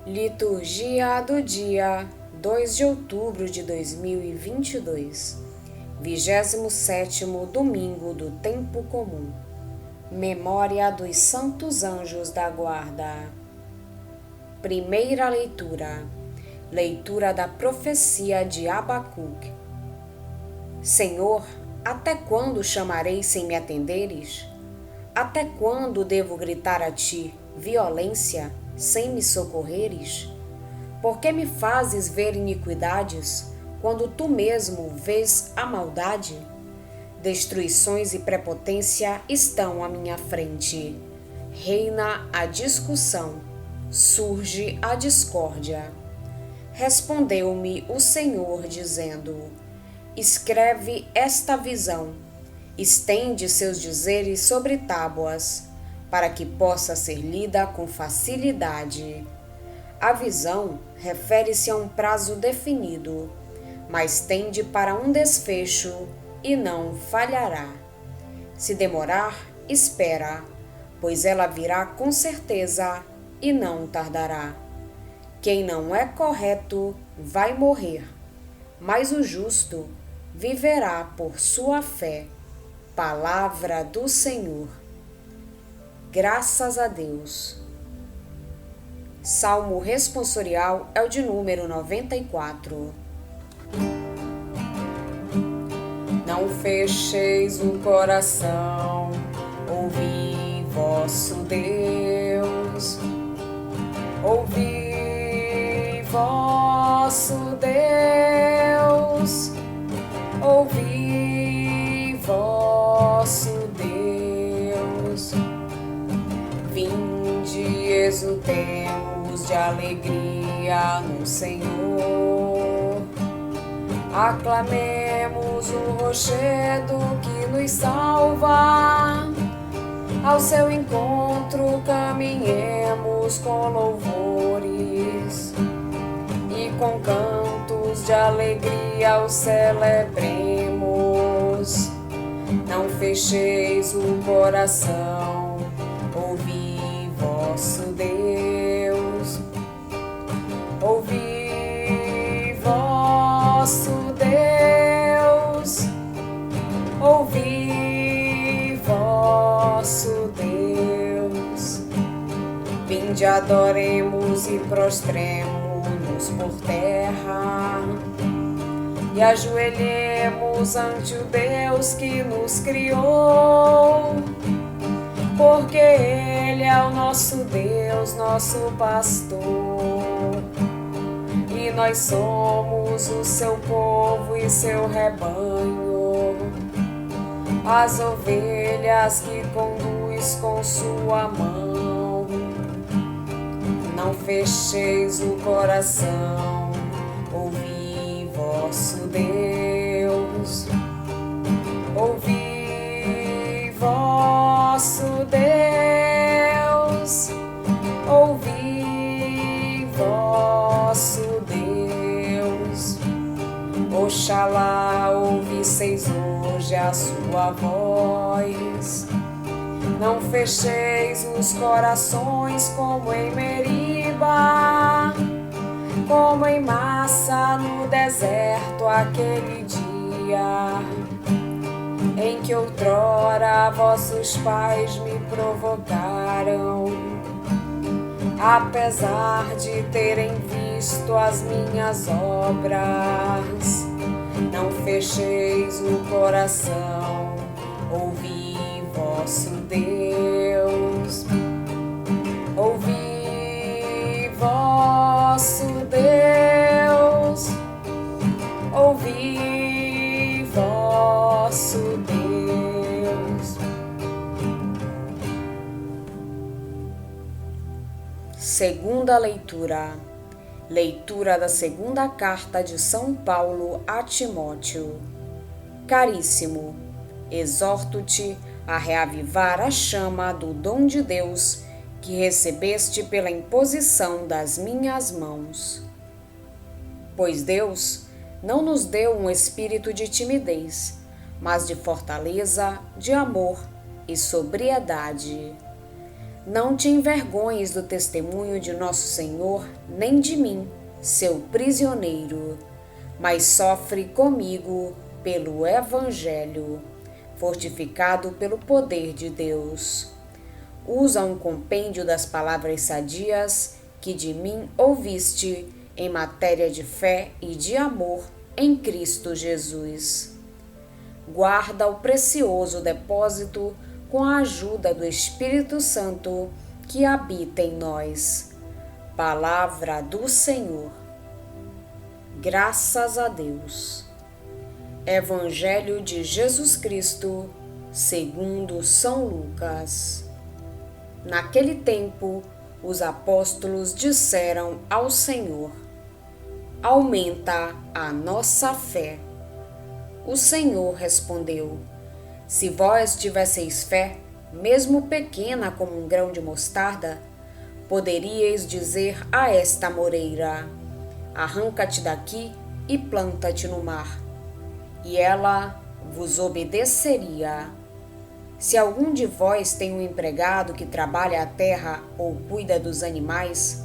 Liturgia do dia 2 de outubro de 2022, 27º domingo do Tempo Comum. Memória dos Santos Anjos da Guarda. Primeira leitura. Leitura da profecia de Abacuque. Senhor, até quando chamarei sem me atenderes? Até quando devo gritar a ti, violência, sem me socorreres? Por que me fazes ver iniquidades, quando tu mesmo vês a maldade? Destruições e prepotência estão à minha frente. Reina a discussão, surge a discórdia. Respondeu-me o Senhor, dizendo: escreve esta visão, estende seus dizeres sobre tábuas, para que possa ser lida com facilidade. A visão refere-se a um prazo definido, mas tende para um desfecho e não falhará. Se demorar, espera, pois ela virá com certeza e não tardará. Quem não é correto vai morrer, mas o justo viverá por sua fé. Palavra do Senhor. Graças a Deus. Salmo responsorial é o de número 94. Não fecheis o coração, ouvi vosso Deus. Ouvi vosso Deus. Ouvi vosso Deus. Vinde, exultemos de alegria no Senhor. Aclamemos o rochedo que nos salva. Ao seu encontro caminhemos com louvores e com cantos de alegria o celebremos. Não fecheis o coração, ouvi vosso Deus. Ouvi vosso Deus. Ouvi vosso Deus. Vinde, adoremos e prostremo-nos por terra e ajoelhemos ante o Deus que nos criou, porque Ele é o nosso Deus, nosso pastor, e nós somos o seu povo e seu rebanho, as ovelhas que conduz com sua mão. Não fecheis o coração, ouvi vosso Deus. Ouvi vosso Deus. Ouvi vosso Deus. Oxalá ouvisseis hoje a sua voz. Não fecheis os corações como em Meriba, como em Massa no deserto aquele dia, em que outrora vossos pais me provocaram, apesar de terem visto as minhas obras. Não fecheis o coração, ouvi vosso Deus. Ouvi vosso Deus. Ouvi vosso Deus. Segunda leitura. Leitura da segunda carta de São Paulo a Timóteo. Caríssimo, exorto-te a reavivar a chama do dom de Deus que recebeste pela imposição das minhas mãos. Pois Deus não nos deu um espírito de timidez, mas de fortaleza, de amor e sobriedade. Não te envergonhes do testemunho de nosso Senhor, nem de mim, seu prisioneiro, mas sofre comigo pelo Evangelho, fortificado pelo poder de Deus. Usa um compêndio das palavras sadias que de mim ouviste em matéria de fé e de amor em Cristo Jesus. Guarda o precioso depósito com a ajuda do Espírito Santo que habita em nós. Palavra do Senhor. Graças a Deus. Evangelho de Jesus Cristo, segundo São Lucas. Naquele tempo, os apóstolos disseram ao Senhor: aumenta a nossa fé. O Senhor respondeu: se vós tivesseis fé, mesmo pequena como um grão de mostarda, poderíeis dizer a esta moreira: arranca-te daqui e planta-te no mar, e ela vos obedeceria. Se algum de vós tem um empregado que trabalha a terra ou cuida dos animais,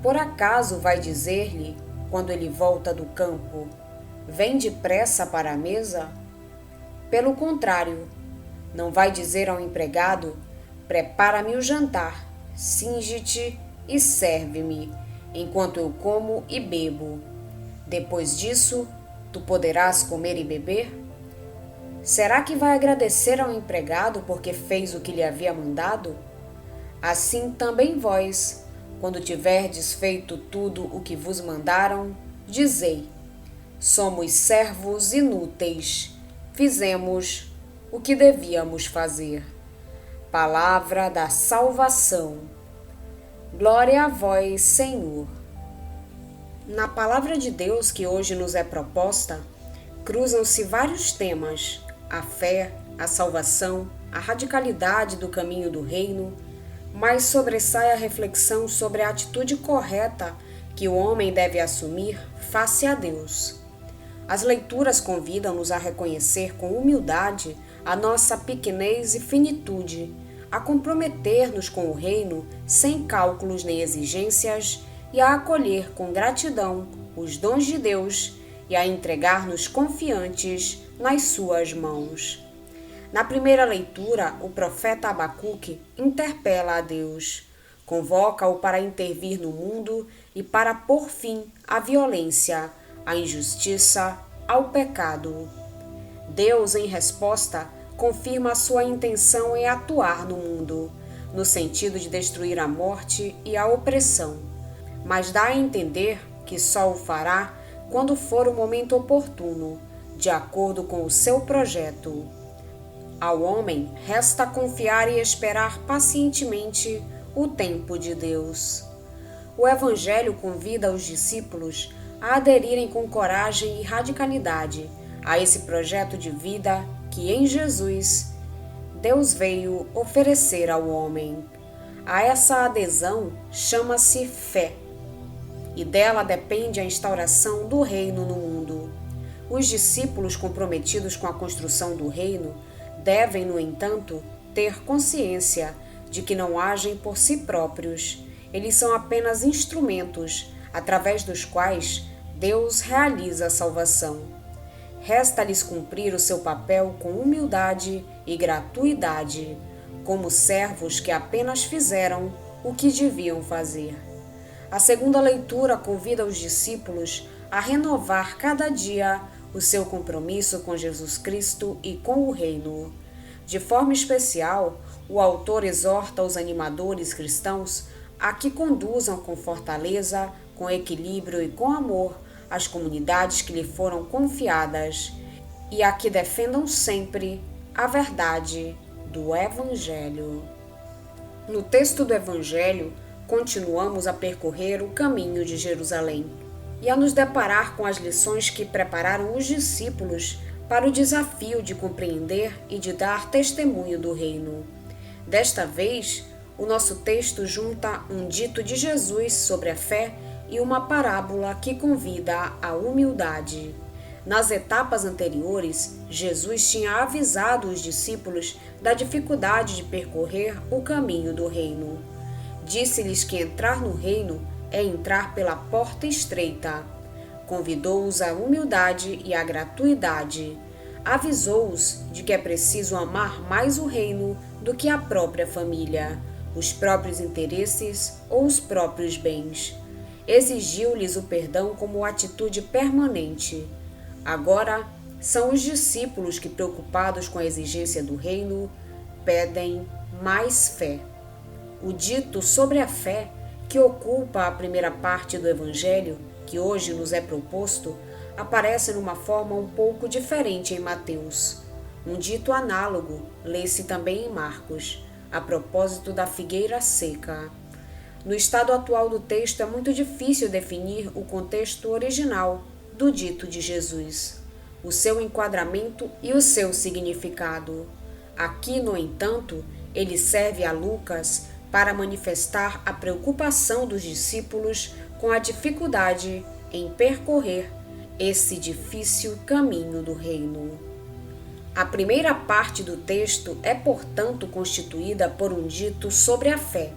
por acaso vai dizer-lhe, quando ele volta do campo: vem depressa para a mesa? Pelo contrário, não vai dizer ao empregado: prepara-me o jantar, cinge-te e serve-me, enquanto eu como e bebo. Depois disso, tu poderás comer e beber? Será que vai agradecer ao empregado porque fez o que lhe havia mandado? Assim também vós, quando tiverdes feito tudo o que vos mandaram, dizei: somos servos inúteis, fizemos o que devíamos fazer. Palavra da salvação. Glória a vós, Senhor. Na palavra de Deus que hoje nos é proposta, cruzam-se vários temas: a fé, a salvação, a radicalidade do caminho do reino, mas sobressai a reflexão sobre a atitude correta que o homem deve assumir face a Deus. As leituras convidam-nos a reconhecer com humildade a nossa pequenez e finitude, a comprometer-nos com o reino sem cálculos nem exigências e a acolher com gratidão os dons de Deus e a entregar-nos confiantes nas suas mãos. Na primeira leitura, o profeta Abacuque interpela a Deus, convoca-o para intervir no mundo e para pôr fim à violência, à injustiça, ao pecado. Deus, em resposta, confirma a sua intenção em atuar no mundo, no sentido de destruir a morte e a opressão, mas dá a entender que só o fará quando for o momento oportuno, de acordo com o seu projeto. Ao homem resta confiar e esperar pacientemente o tempo de Deus. O Evangelho convida os discípulos a aderirem com coragem e radicalidade a esse projeto de vida que em Jesus Deus veio oferecer ao homem. A essa adesão chama-se fé, e dela depende a instauração do reino no mundo. Os discípulos comprometidos com a construção do reino devem, no entanto, ter consciência de que não agem por si próprios. Eles são apenas instrumentos através dos quais Deus realiza a salvação. Resta-lhes cumprir o seu papel com humildade e gratuidade, como servos que apenas fizeram o que deviam fazer. A segunda leitura convida os discípulos a renovar cada dia o seu compromisso com Jesus Cristo e com o reino. De forma especial, o autor exorta os animadores cristãos a que conduzam com fortaleza, com equilíbrio e com amor as comunidades que lhe foram confiadas e a que defendam sempre a verdade do Evangelho. No texto do Evangelho, continuamos a percorrer o caminho de Jerusalém e a nos deparar com as lições que prepararam os discípulos para o desafio de compreender e de dar testemunho do reino. Desta vez, o nosso texto junta um dito de Jesus sobre a fé e uma parábola que convida à humildade. Nas etapas anteriores, Jesus tinha avisado os discípulos da dificuldade de percorrer o caminho do reino. Disse-lhes que entrar no reino é entrar pela porta estreita. Convidou-os à humildade e à gratuidade. Avisou-os de que é preciso amar mais o reino do que a própria família, os próprios interesses ou os próprios bens. Exigiu-lhes o perdão como atitude permanente. Agora, são os discípulos que, preocupados com a exigência do reino, pedem mais fé. O dito sobre a fé, que ocupa a primeira parte do Evangelho, que hoje nos é proposto, aparece numa forma um pouco diferente em Mateus. Um dito análogo lê-se também em Marcos, a propósito da figueira seca. No estado atual do texto é muito difícil definir o contexto original do dito de Jesus, o seu enquadramento e o seu significado. Aqui, no entanto, ele serve a Lucas para manifestar a preocupação dos discípulos com a dificuldade em percorrer esse difícil caminho do reino. A primeira parte do texto é, portanto, constituída por um dito sobre a fé.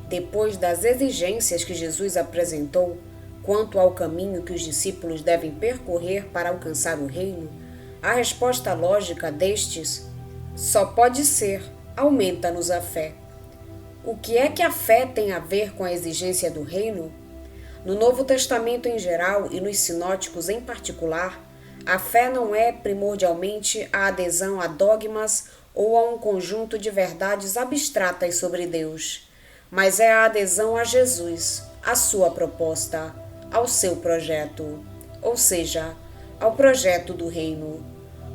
Depois das exigências que Jesus apresentou quanto ao caminho que os discípulos devem percorrer para alcançar o reino, a resposta lógica destes só pode ser: aumenta-nos a fé. O que é que a fé tem a ver com a exigência do reino? No Novo Testamento em geral e nos sinóticos em particular, a fé não é primordialmente a adesão a dogmas ou a um conjunto de verdades abstratas sobre Deus, mas é a adesão a Jesus, à sua proposta, ao seu projeto, ou seja, ao projeto do reino.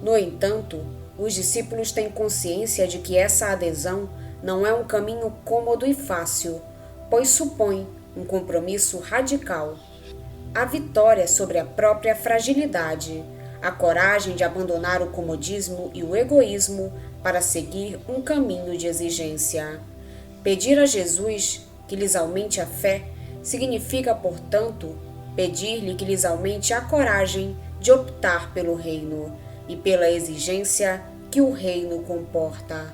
No entanto, os discípulos têm consciência de que essa adesão não é um caminho cômodo e fácil, pois supõe um compromisso radical, a vitória sobre a própria fragilidade, a coragem de abandonar o comodismo e o egoísmo para seguir um caminho de exigência. Pedir a Jesus que lhes aumente a fé significa, portanto, pedir-lhe que lhes aumente a coragem de optar pelo reino e pela exigência que o reino comporta.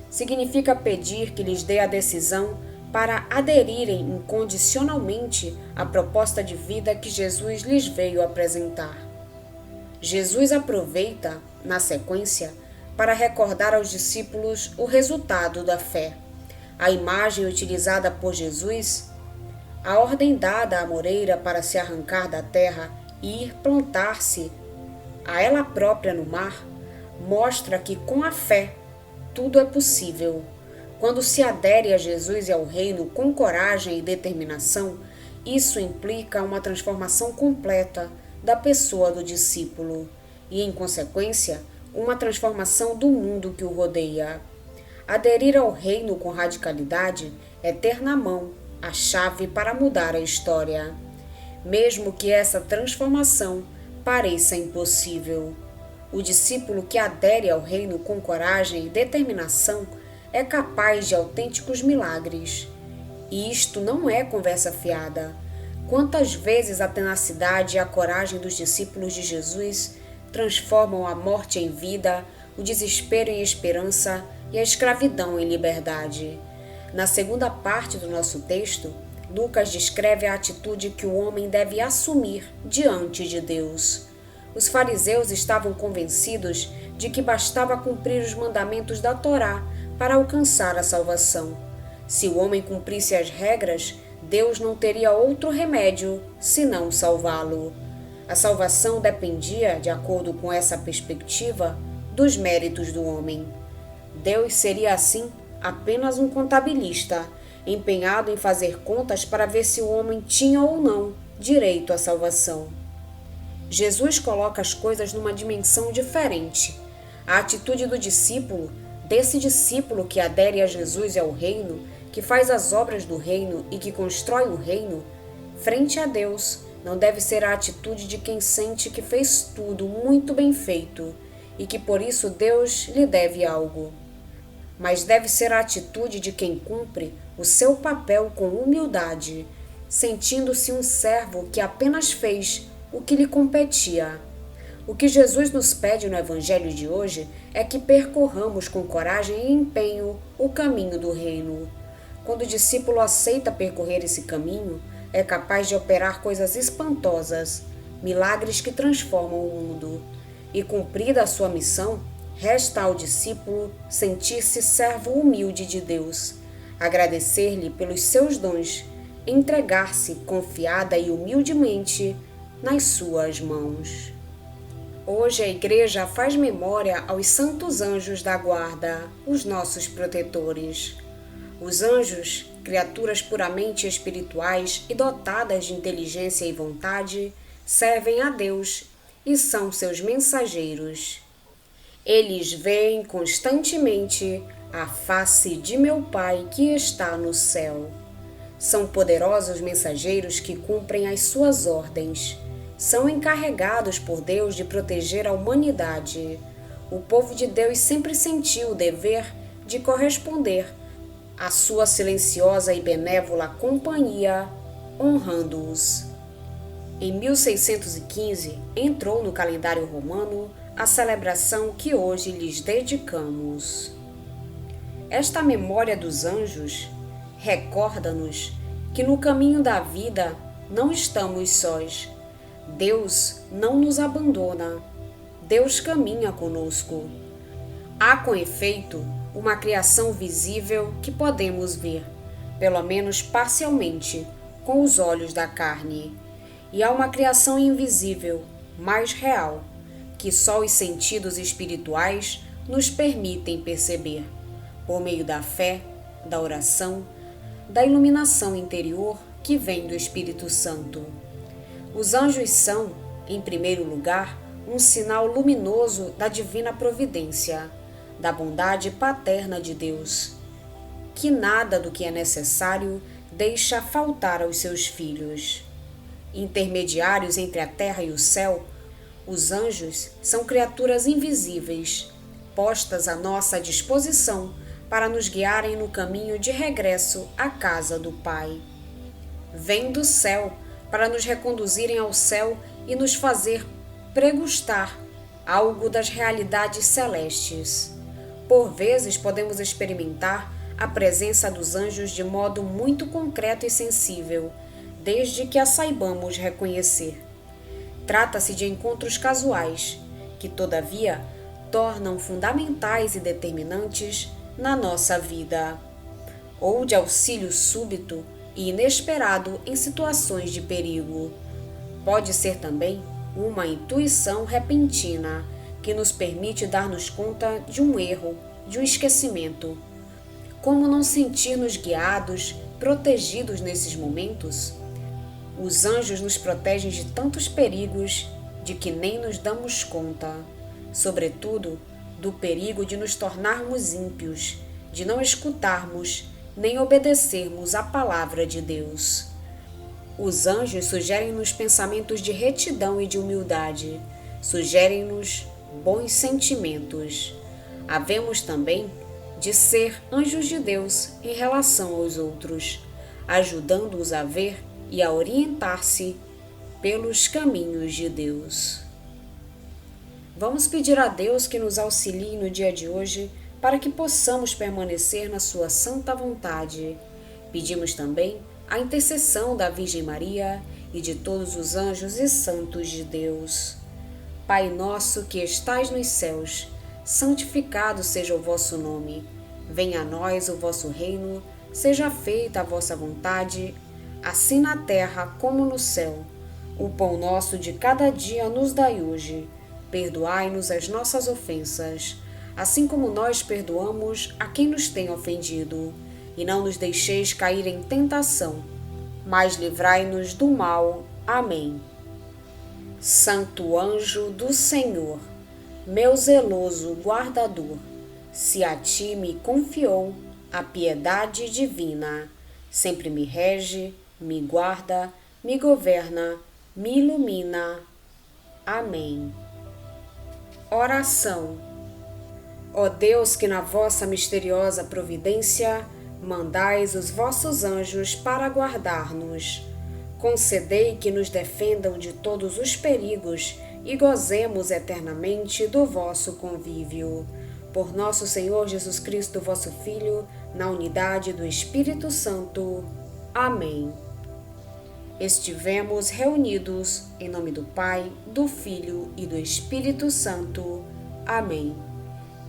Significa pedir que lhes dê a decisão para aderirem incondicionalmente à proposta de vida que Jesus lhes veio apresentar. Jesus aproveita, na sequência, para recordar aos discípulos o resultado da fé. A imagem utilizada por Jesus, a ordem dada à moreira para se arrancar da terra e ir plantar-se a ela própria no mar, mostra que com a fé tudo é possível. Quando se adere a Jesus e ao reino com coragem e determinação, isso implica uma transformação completa da pessoa do discípulo e, em consequência, uma transformação do mundo que o rodeia. Aderir ao reino com radicalidade é ter na mão a chave para mudar a história, mesmo que essa transformação pareça impossível. O discípulo que adere ao reino com coragem e determinação é capaz de autênticos milagres. E isto não é conversa fiada. Quantas vezes a tenacidade e a coragem dos discípulos de Jesus transformam a morte em vida, o desespero em esperança e a escravidão em liberdade. Na segunda parte do nosso texto, Lucas descreve a atitude que o homem deve assumir diante de Deus. Os fariseus estavam convencidos de que bastava cumprir os mandamentos da Torá para alcançar a salvação. Se o homem cumprisse as regras, Deus não teria outro remédio senão salvá-lo. A salvação dependia, de acordo com essa perspectiva, dos méritos do homem. Deus seria, assim, apenas um contabilista, empenhado em fazer contas para ver se o homem tinha ou não direito à salvação. Jesus coloca as coisas numa dimensão diferente. A atitude do discípulo, desse discípulo que adere a Jesus e ao reino, que faz as obras do reino e que constrói o reino, frente a Deus, não deve ser a atitude de quem sente que fez tudo muito bem feito e que por isso Deus lhe deve algo. Mas deve ser a atitude de quem cumpre o seu papel com humildade, sentindo-se um servo que apenas fez o que lhe competia. O que Jesus nos pede no Evangelho de hoje é que percorramos com coragem e empenho o caminho do reino. Quando o discípulo aceita percorrer esse caminho, é capaz de operar coisas espantosas, milagres que transformam o mundo. E cumprida a sua missão, resta ao discípulo sentir-se servo humilde de Deus, agradecer-lhe pelos seus dons, entregar-se confiada e humildemente nas suas mãos. Hoje a Igreja faz memória aos santos anjos da guarda, os nossos protetores. Os anjos, criaturas puramente espirituais e dotadas de inteligência e vontade, servem a Deus e são seus mensageiros. Eles veem constantemente a face de meu Pai que está no céu. São poderosos mensageiros que cumprem as suas ordens. São encarregados por Deus de proteger a humanidade. O povo de Deus sempre sentiu o dever de corresponder à sua silenciosa e benévola companhia, honrando-os. Em 1615, entrou no calendário romano a celebração que hoje lhes dedicamos. Esta memória dos anjos recorda-nos que no caminho da vida não estamos sós. Deus não nos abandona. Deus caminha conosco. Há, com efeito, uma criação visível que podemos ver, pelo menos parcialmente, com os olhos da carne. E há uma criação invisível, mais real, que só os sentidos espirituais nos permitem perceber, por meio da fé, da oração, da iluminação interior que vem do Espírito Santo. Os anjos são, em primeiro lugar, um sinal luminoso da divina providência, da bondade paterna de Deus, que nada do que é necessário deixa faltar aos seus filhos. Intermediários entre a terra e o céu, os anjos são criaturas invisíveis, postas à nossa disposição para nos guiarem no caminho de regresso à casa do Pai. Vêm do céu para nos reconduzirem ao céu e nos fazer pregustar algo das realidades celestes. Por vezes podemos experimentar a presença dos anjos de modo muito concreto e sensível, desde que a saibamos reconhecer. Trata-se de encontros casuais, que todavia tornam fundamentais e determinantes na nossa vida, ou de auxílio súbito e inesperado em situações de perigo. Pode ser também uma intuição repentina que nos permite dar-nos conta de um erro, de um esquecimento. Como não sentir-nos guiados, protegidos nesses momentos? Os anjos nos protegem de tantos perigos de que nem nos damos conta, sobretudo do perigo de nos tornarmos ímpios, de não escutarmos nem obedecermos à palavra de Deus. Os anjos sugerem-nos pensamentos de retidão e de humildade, sugerem-nos bons sentimentos. Havemos também de ser anjos de Deus em relação aos outros, ajudando-os a ver e a orientar-se pelos caminhos de Deus. Vamos pedir a Deus que nos auxilie no dia de hoje para que possamos permanecer na sua santa vontade. Pedimos também a intercessão da Virgem Maria e de todos os anjos e santos de Deus. Pai nosso que estais nos céus, santificado seja o vosso nome. Venha a nós o vosso reino, seja feita a vossa vontade, assim na terra como no céu. O pão nosso de cada dia nos dai hoje. Perdoai-nos as nossas ofensas, assim como nós perdoamos a quem nos tem ofendido. E não nos deixeis cair em tentação, mas livrai-nos do mal. Amém. Santo anjo do Senhor, meu zeloso guardador, se a ti me confiou a piedade divina, sempre me rege, me guarda, me governa, me ilumina. Amém. Oração. Ó Deus, que na vossa misteriosa providência mandais os vossos anjos para guardar-nos, concedei que nos defendam de todos os perigos e gozemos eternamente do vosso convívio. Por nosso Senhor Jesus Cristo, vosso Filho, na unidade do Espírito Santo. Amém. Estivemos reunidos em nome do Pai, do Filho e do Espírito Santo. Amém.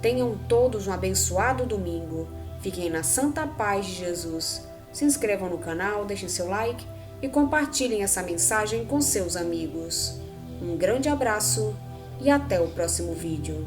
Tenham todos um abençoado domingo. Fiquem na santa paz de Jesus. Se inscrevam no canal, deixem seu like e compartilhem essa mensagem com seus amigos. Um grande abraço e até o próximo vídeo.